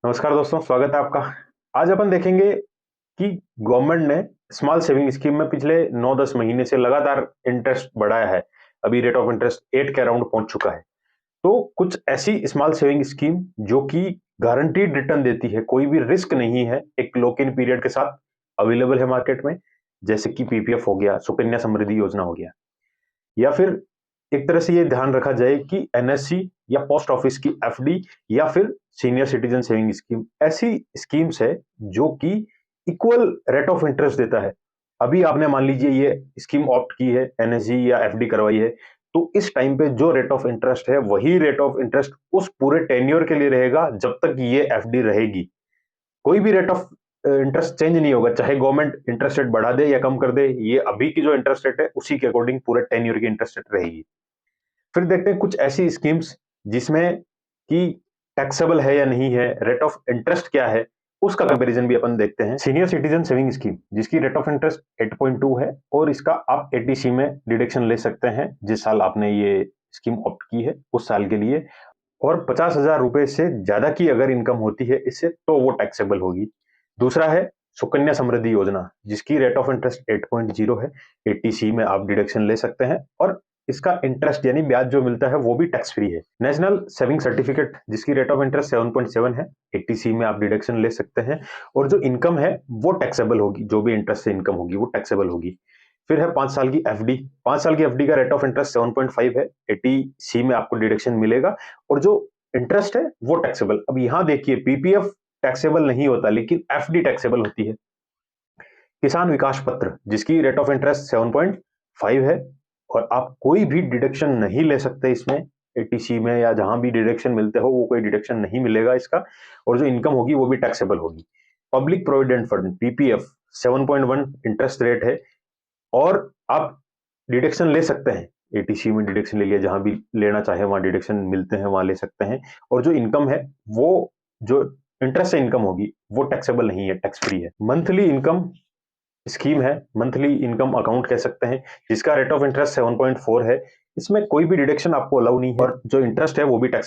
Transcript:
नमस्कार दोस्तों, स्वागत है आपका। आज अपन देखेंगे कि गवर्नमेंट ने स्मॉल सेविंग स्कीम में पिछले 9-10 महीने से लगातार इंटरेस्ट बढ़ाया है। अभी रेट ऑफ इंटरेस्ट 8 के अराउंड पहुंच चुका है। तो कुछ ऐसी स्मॉल सेविंग स्कीम जो कि गारंटीड रिटर्न देती है, कोई भी रिस्क नहीं है, एक लॉक इन पीरियड के साथ अवेलेबल है मार्केट में, जैसे कि पीपीएफ हो गया, सुकन्या समृद्धि योजना हो गया, या फिर एक तरह से ये ध्यान रखा जाए कि एनएससी या पोस्ट ऑफिस की एफडी या फिर सीनियर सिटीजन सेविंग स्कीम, ऐसी स्कीम्स है जो कि इक्वल रेट ऑफ इंटरेस्ट देता है। अभी आपने मान लीजिए ये स्कीम ऑप्ट की है, एनएससी या एफडी करवाई है, तो इस टाइम पे जो रेट ऑफ इंटरेस्ट है वही रेट ऑफ इंटरेस्ट उस पूरे टेन्योर के लिए रहेगा जब तक ये एफडी रहेगी। कोई भी रेट ऑफ इंटरेस्ट चेंज नहीं होगा, चाहे गवर्नमेंट इंटरेस्ट रेट बढ़ा दे या कम कर दे, ये अभी की जो इंटरेस्ट रेट है उसी के अकॉर्डिंग पूरे टेन्योर की इंटरेस्ट रेट रहेगी। फिर देखते हैं कुछ ऐसी स्कीम्स जिसमें कि टैक्सेबल है या नहीं है, रेट ऑफ इंटरेस्ट क्या है, उसका कंपैरिजन भी अपन देखते हैं। सीनियर सिटीजन सेविंग स्कीम, जिसकी रेट ऑफ इंटरेस्ट 8.2 है और इसका आप एटीसी में डिडक्शन ले सकते हैं जिस साल आपने ये स्कीम ऑप्ट की है उस साल के लिए। और 50,000 रुपए से ज्यादा की अगर इनकम होती है इससे तो वो टैक्सेबल होगी। दूसरा है सुकन्या समृद्धि योजना, जिसकी रेट ऑफ इंटरेस्ट 8.0 है, एटीसी में आप डिडक्शन ले सकते हैं और इसका इंटरेस्ट यानी ब्याज जो मिलता है वो भी टैक्स फ्री है। नेशनल सेविंग सर्टिफिकेट, जिसकी रेट ऑफ इंटरेस्ट 7.7 है, एटीसी में आप डिडक्शन ले सकते हैं और जो इनकम है वो टैक्सेबल होगी, जो भी इंटरेस्ट से इनकम होगी वो टैक्सेबल होगी। फिर है 5 साल की एफडी। 5 साल की एफडी का रेट ऑफ इंटरेस्ट 7.5 है, एटीसी में आपको डिडक्शन मिलेगा और जो इंटरेस्ट है वो टैक्सेबल। अब यहां देखिए, पीपीएफ टैक्सेबल नहीं होता लेकिन एफडी टैक्सेबल होती है। किसान विकास पत्र, जिसकी रेट ऑफ इंटरेस्ट 7.5 है और आप कोई भी डिडक्शन नहीं ले सकते इसमें, एटीसी में या जहां भी डिडक्शन मिलते हो वो कोई डिडक्शन नहीं मिलेगा इसका, और जो इनकम होगी वो भी टैक्सेबल होगी। Public provident fund, PPF, 7.1 interest rate है और आप डिडक्शन ले सकते हैं, एटीसी में डिडक्शन ले लिया, जहां भी लेना चाहे वहां डिडक्शन मिलते हैं वहां ले सकते हैं। और जो इनकम है वो, जो इंटरेस्ट से इनकम होगी वो टैक्सेबल नहीं है, टैक्स फ्री है। मंथली इनकम स्कीम है, मंथली इनकम अकाउंट कह सकते हैं, जिसका रेट ऑफ इंटरेस्ट 7.4 है। इसमें कोई भी डिडक्शन आपको अलाउ नहीं है और जो इंटरेस्ट है वो भी टैक्स